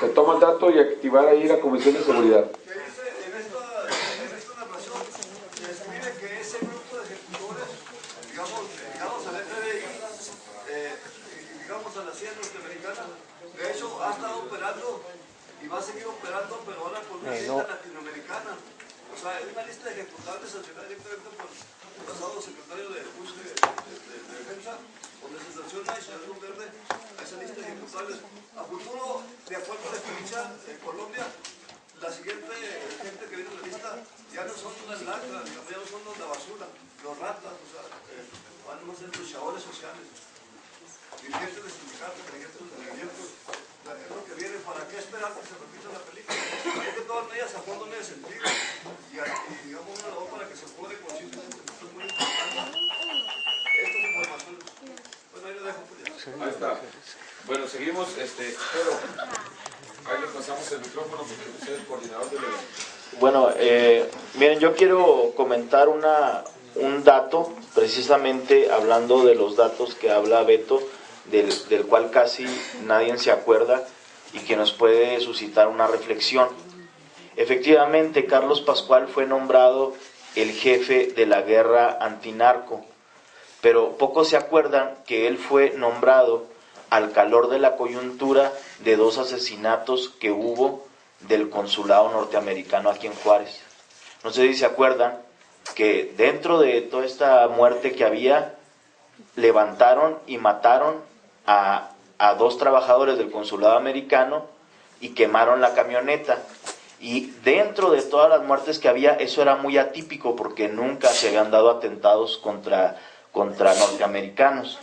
Se toma el dato y activar ahí la Comisión de Seguridad. Que dice en esta narración, se describe que ese grupo de ejecutores, digamos al FBI, digamos a la CIA norteamericana, de hecho ha estado operando y va a seguir operando, pero ahora con una lista latinoamericana. O sea, es una lista de ejecutables sancionada directamente por el pasado secretario de Defensa, donde se sanciona y se da luz verde a esa lista de ejecutables. A futuro, de acuerdo a la experiencia en Colombia, la siguiente gente que viene en la lista ya no son las lacras, ya no son los de la basura, los ratas, o sea, van a ser luchadores sociales, dirigentes de sindicatos, dirigentes de movimientos. Es lo que viene. ¿Para qué esperar que se repita la película? Hay que tomar medidas a fondo en ese sentido y digamos una labor para que se pueda consciente, porque esto es muy importante. Estas informaciones. Bueno, ahí lo dejo. Ahí está. Bueno, seguimos, pero ahí le pasamos el micrófono porque usted es el coordinador del evento. Bueno, miren, yo quiero comentar un dato, precisamente hablando de los datos que habla Beto, del cual casi nadie se acuerda y que nos puede suscitar una reflexión. Efectivamente, Carlos Pascual fue nombrado el jefe de la guerra antinarco, pero pocos se acuerdan que él fue nombrado al calor de la coyuntura de 2 asesinatos que hubo del consulado norteamericano aquí en Juárez. No sé si se acuerdan que dentro de toda esta muerte que había, levantaron y mataron a 2 trabajadores del consulado americano y quemaron la camioneta. Y dentro de todas las muertes que había, eso era muy atípico porque nunca se habían dado atentados contra norteamericanos.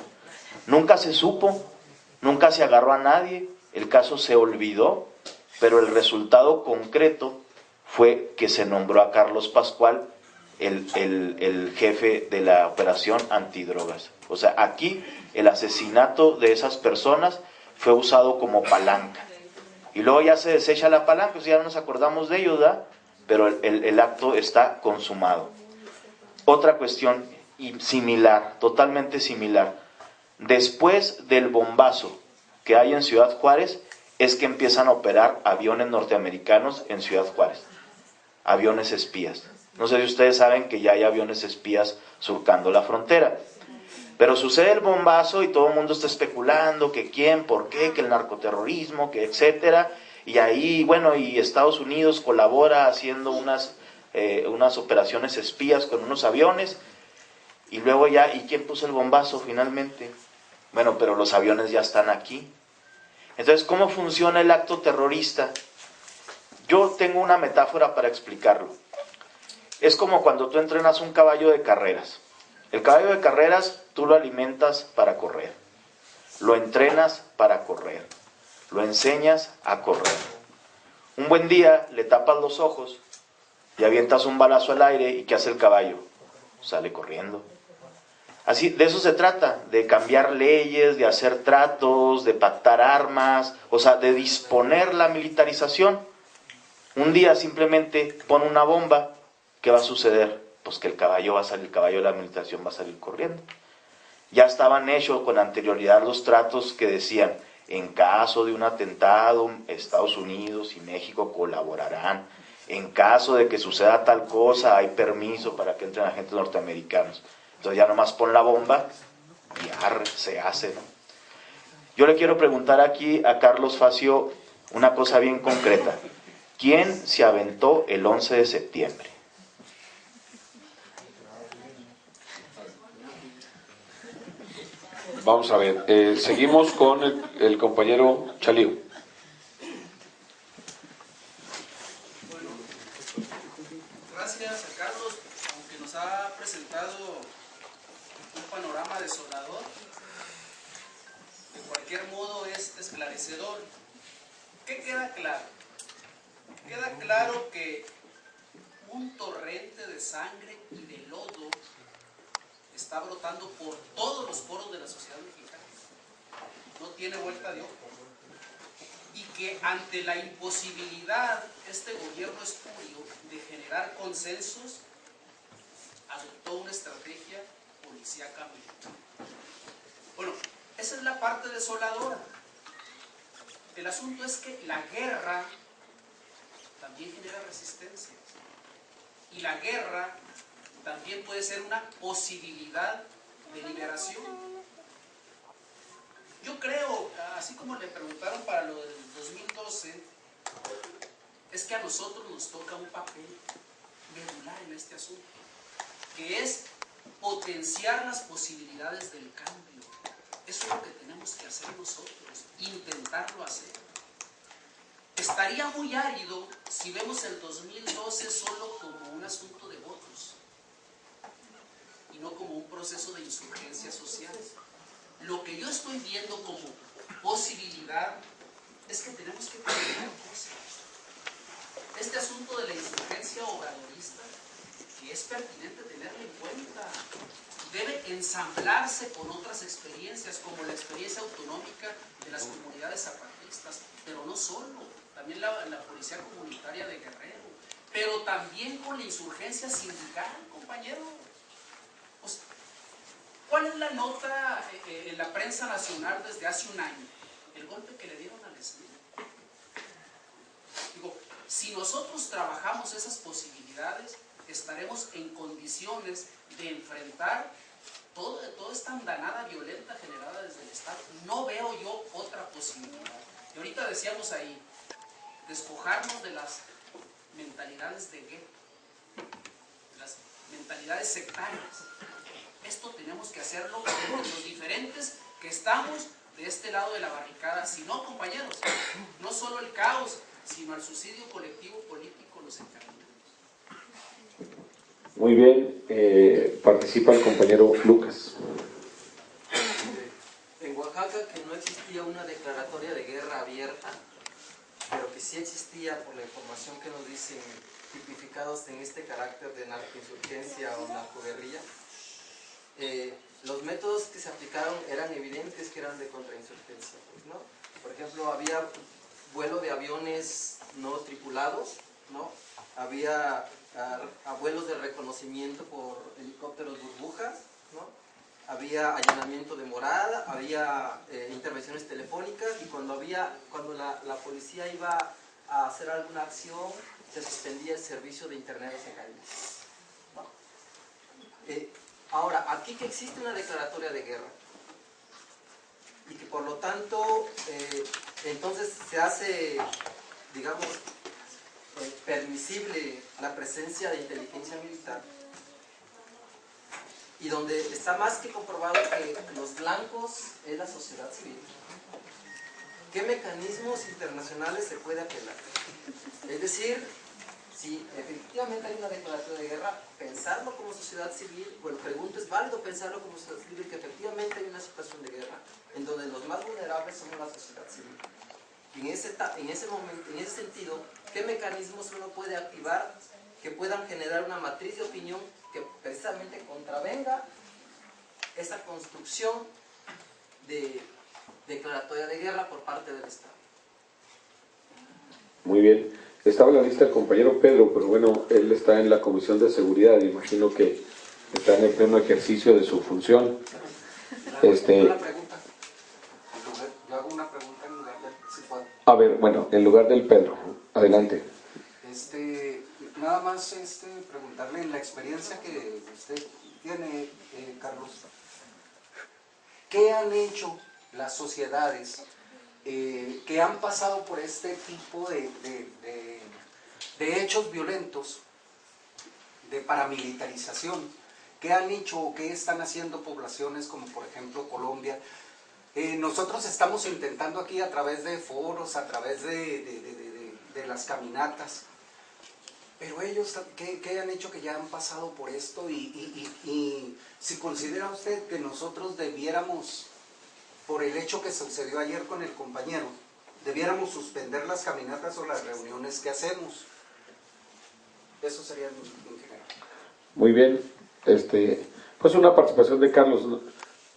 Nunca se supo, nunca se agarró a nadie, el caso se olvidó, pero el resultado concreto fue que se nombró a Carlos Pascual el jefe de la operación antidrogas. O sea, aquí el asesinato de esas personas fue usado como palanca. Y luego ya se desecha la palanca, pues ya no nos acordamos de ello, ¿verdad? Pero el acto está consumado. Otra cuestión similar, totalmente similar. Después del bombazo que hay en Ciudad Juárez, es que empiezan a operar aviones norteamericanos en Ciudad Juárez. Aviones espías. No sé si ustedes saben que ya hay aviones espías surcando la frontera. Pero sucede el bombazo y todo el mundo está especulando que quién, por qué, que el narcoterrorismo, que etcétera. Y ahí, bueno, y Estados Unidos colabora haciendo unas operaciones espías con unos aviones. Y luego ya, ¿y quién puso el bombazo finalmente? Bueno, pero los aviones ya están aquí. Entonces, ¿cómo funciona el acto terrorista? Yo tengo una metáfora para explicarlo. Es como cuando tú entrenas un caballo de carreras. El caballo de carreras tú lo alimentas para correr, lo entrenas para correr, lo enseñas a correr. Un buen día le tapas los ojos y avientas un balazo al aire y ¿qué hace el caballo? Sale corriendo. Así, de eso se trata, de cambiar leyes, de hacer tratos, de pactar armas, o sea, de disponer la militarización. Un día simplemente pon una bomba, ¿qué va a suceder? Pues que el caballo de la militarización va a salir corriendo. Ya estaban hechos con anterioridad los tratos que decían, en caso de un atentado, Estados Unidos y México colaborarán. En caso de que suceda tal cosa, hay permiso para que entren agentes norteamericanos. Entonces ya nomás pon la bomba y se hace, ¿no? Yo le quiero preguntar aquí a Carlos Facio una cosa bien concreta. ¿Quién se aventó el 11 de septiembre? Vamos a ver, seguimos con el compañero Chalío. Bueno, gracias a Carlos, aunque nos ha presentado un panorama desolador, de cualquier modo es esclarecedor. ¿Qué queda claro? Queda claro que un torrente de sangre y de lodo está brotando por todos los poros de la sociedad mexicana. No tiene vuelta de hoja. Y que ante la imposibilidad, este gobierno espurio de generar consensos, adoptó una estrategia policíaca militar. Bueno, esa es la parte desoladora. El asunto es que la guerra también genera resistencia. Y la guerra también puede ser una posibilidad de liberación. Yo creo, así como le preguntaron para lo del 2012, es que a nosotros nos toca un papel medular en este asunto, que es potenciar las posibilidades del cambio. Eso es lo que tenemos que hacer nosotros, intentarlo hacer. Estaría muy árido si vemos el 2012 solo como un asunto de votos y no como un proceso de insurgencia social. Lo que yo estoy viendo como posibilidad es que tenemos que cambiar cosas. Este asunto de la insurgencia obradorista, que es pertinente tenerlo en cuenta, debe ensamblarse con otras experiencias, como la experiencia autonómica de las comunidades zapatistas, pero no solo, también la policía comunitaria de Guerrero, pero también con la insurgencia sindical, compañero. Pues, ¿cuál es la nota en la prensa nacional desde hace un año? El golpe que le dieron al SNI. Digo, si nosotros trabajamos esas posibilidades, estaremos en condiciones de enfrentar toda esta andanada violenta generada desde el Estado. No veo yo otra posibilidad. Y ahorita decíamos ahí, despojarnos de las mentalidades de gueto, de las mentalidades sectarias. Esto tenemos que hacerlo con los diferentes que estamos de este lado de la barricada. Si no, compañeros, no solo el caos, sino al suicidio colectivo político los encaminamos. Muy bien, participa el compañero Lucas. En Oaxaca, que no existía una declaratoria de guerra abierta, pero que sí existía, por la información que nos dicen, tipificados en este carácter de narcoinsurgencia o narcoguerrilla, los métodos que se aplicaron eran evidentes que eran de contrainsurgencia, pues, ¿no? Por ejemplo, había vuelo de aviones no tripulados, ¿no? Había vuelos de reconocimiento por helicópteros burbujas, ¿no? Había allanamiento de morada, había intervenciones telefónicas, y cuando la policía iba a hacer alguna acción, se suspendía el servicio de internet o se caía, ¿no? Ahora, aquí que existe una declaratoria de guerra, y que por lo tanto, entonces se hace, digamos, permisible la presencia de inteligencia militar, y donde está más que comprobado que los blancos es la sociedad civil. ¿Qué mecanismos internacionales se puede apelar? Es decir, si efectivamente hay una declaración de guerra, pensarlo como sociedad civil, bueno, pregunto, ¿es válido pensarlo como sociedad civil que efectivamente hay una situación de guerra en donde los más vulnerables somos la sociedad civil? Y en ese momento, en ese sentido, ¿qué mecanismos uno puede activar que puedan generar una matriz de opinión que precisamente contravenga esa construcción de declaratoria de guerra por parte del Estado? Muy bien. Estaba en la lista el compañero Pedro, pero bueno, él está en la Comisión de Seguridad, imagino que está en el pleno ejercicio de su función. Una pregunta. Yo hago una pregunta en lugar de... Si puedo. A ver, bueno, en lugar del Pedro, adelante. Nada más preguntarle, en la experiencia que usted tiene, Carlos, ¿qué han hecho las sociedades que han pasado por este tipo de hechos violentos, de paramilitarización? ¿Qué han hecho o qué están haciendo poblaciones como por ejemplo Colombia? Nosotros estamos intentando aquí a través de foros, a través de las caminatas, pero ellos, ¿qué han hecho que ya han pasado por esto? Y si considera usted que nosotros debiéramos, por el hecho que sucedió ayer con el compañero, debiéramos suspender las caminatas o las reuniones que hacemos. Eso sería en general. Muy bien. Pues una participación de Carlos.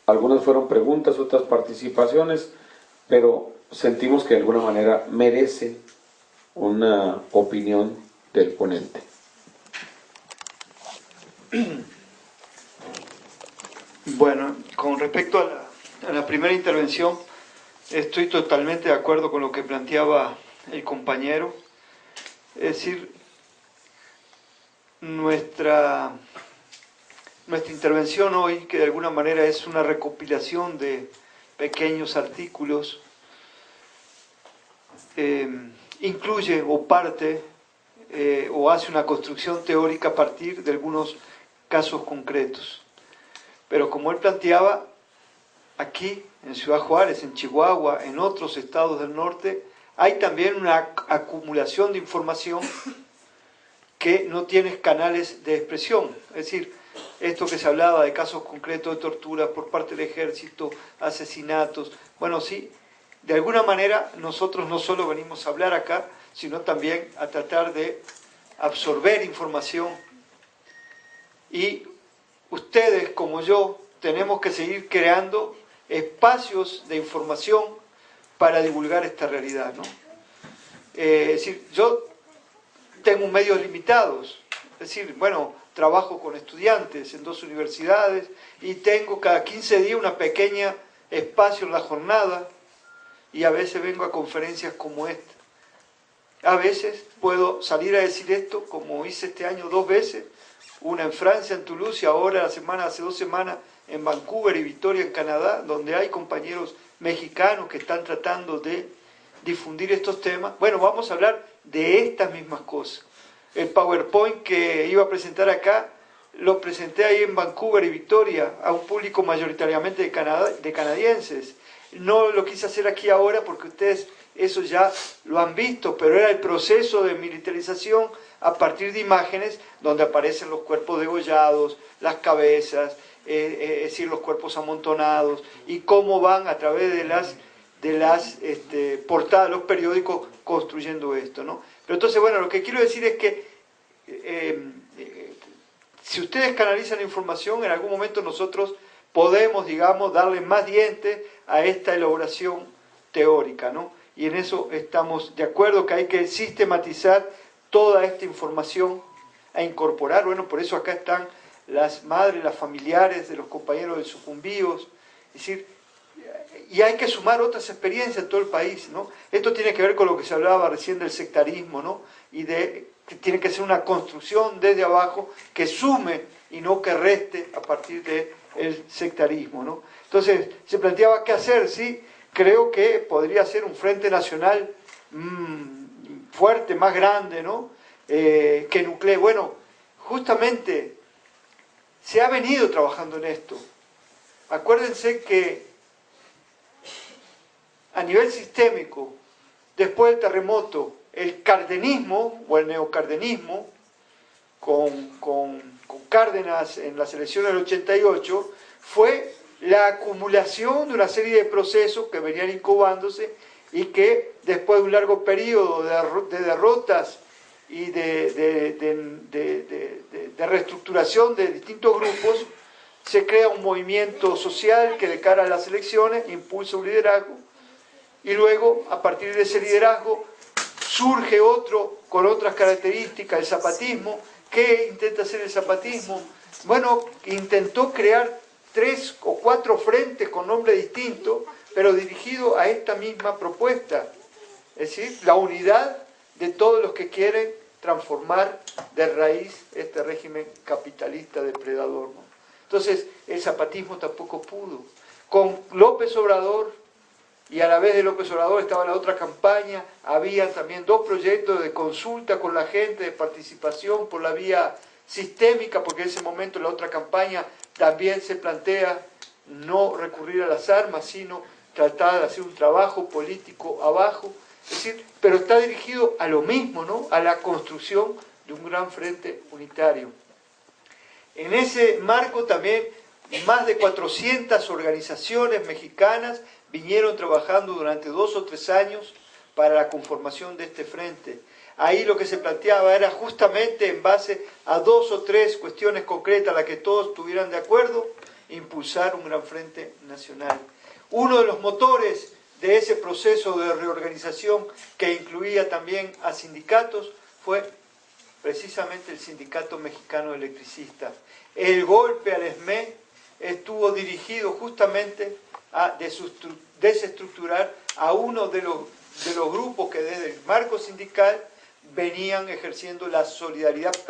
Algunas fueron preguntas, otras participaciones, pero sentimos que de alguna manera merece una opinión del ponente. Bueno, con respecto a la primera intervención, Estoy totalmente de acuerdo con lo que planteaba el compañero. Es decir, nuestra intervención hoy, que de alguna manera es una recopilación de pequeños artículos, incluye o parte o hace una construcción teórica a partir de algunos casos concretos. Pero como él planteaba, aquí en Ciudad Juárez, en Chihuahua, en otros estados del norte, hay también una acumulación de información que no tiene canales de expresión. Es decir, esto que se hablaba de casos concretos de tortura por parte del ejército, asesinatos, bueno, sí, de alguna manera nosotros no solo venimos a hablar acá, sino también a tratar de absorber información. Y ustedes, como yo, tenemos que seguir creando espacios de información para divulgar esta realidad, ¿no? Es decir, yo tengo medios limitados, es decir, bueno, trabajo con estudiantes en 2 universidades y tengo cada 15 días una pequeña espacio en la jornada y a veces vengo a conferencias como esta. A veces puedo salir a decir esto, como hice este año 2 veces, una en Francia, en Toulouse, y ahora hace 2 semanas en Vancouver y Victoria, en Canadá, donde hay compañeros mexicanos que están tratando de difundir estos temas. Bueno, vamos a hablar de estas mismas cosas. El PowerPoint que iba a presentar acá, lo presenté ahí en Vancouver y Victoria, a un público mayoritariamente de canadienses. No lo quise hacer aquí ahora porque ustedes eso ya lo han visto, pero era el proceso de militarización a partir de imágenes donde aparecen los cuerpos degollados, las cabezas, es decir, los cuerpos amontonados, y cómo van a través de las portadas de los periódicos construyendo esto, ¿no? Pero entonces, bueno, lo que quiero decir es que si ustedes canalizan información, en algún momento nosotros podemos, digamos, darle más dientes a esta elaboración teórica, ¿no? Y en eso estamos de acuerdo, que hay que sistematizar toda esta información a incorporar. Bueno, por eso acá están las madres, las familiares de los compañeros de sucumbíos, es decir, y hay que sumar otras experiencias en todo el país, ¿no? Esto tiene que ver con lo que se hablaba recién del sectarismo, ¿no? Y que tiene que ser una construcción desde abajo que sume y no que reste a partir del sectarismo, ¿no? Entonces, se planteaba qué hacer, ¿sí? Creo que podría ser un frente nacional fuerte, más grande, ¿no? Que nuclee. Bueno, justamente se ha venido trabajando en esto. Acuérdense que a nivel sistémico, después del terremoto, el cardenismo o el neocardenismo, con Cárdenas en las elecciones del 88, fue la acumulación de una serie de procesos que venían incubándose y que después de un largo periodo de derrotas y de reestructuración de distintos grupos, se crea un movimiento social que de cara a las elecciones impulsa un liderazgo, y luego a partir de ese liderazgo surge otro con otras características, el zapatismo. ¿Qué intenta hacer el zapatismo? Bueno, intentó crear 3 o 4 frentes con nombre distinto, pero dirigido a esta misma propuesta, es decir, la unidad de todos los que quieren transformar de raíz este régimen capitalista depredador, ¿no? Entonces, el zapatismo tampoco pudo. Con López Obrador, y a la vez de López Obrador estaba la otra campaña, había también 2 proyectos de consulta con la gente, de participación por la vía sistémica, porque en ese momento la otra campaña también se plantea no recurrir a las armas, sino tratar de hacer un trabajo político abajo, es decir, pero está dirigido a lo mismo, ¿no? A la construcción de un gran frente unitario. En ese marco también más de 400 organizaciones mexicanas vinieron trabajando durante 2 o 3 años para la conformación de este frente. Ahí lo que se planteaba era justamente en base a 2 o 3 cuestiones concretas, a las que todos estuvieran de acuerdo, impulsar un gran frente nacional. Uno de los motores de ese proceso de reorganización, que incluía también a sindicatos, fue precisamente el Sindicato Mexicano de Electricistas. El golpe al SME estuvo dirigido justamente a desestructurar a uno de los grupos que desde el marco sindical venían ejerciendo la solidaridad práctica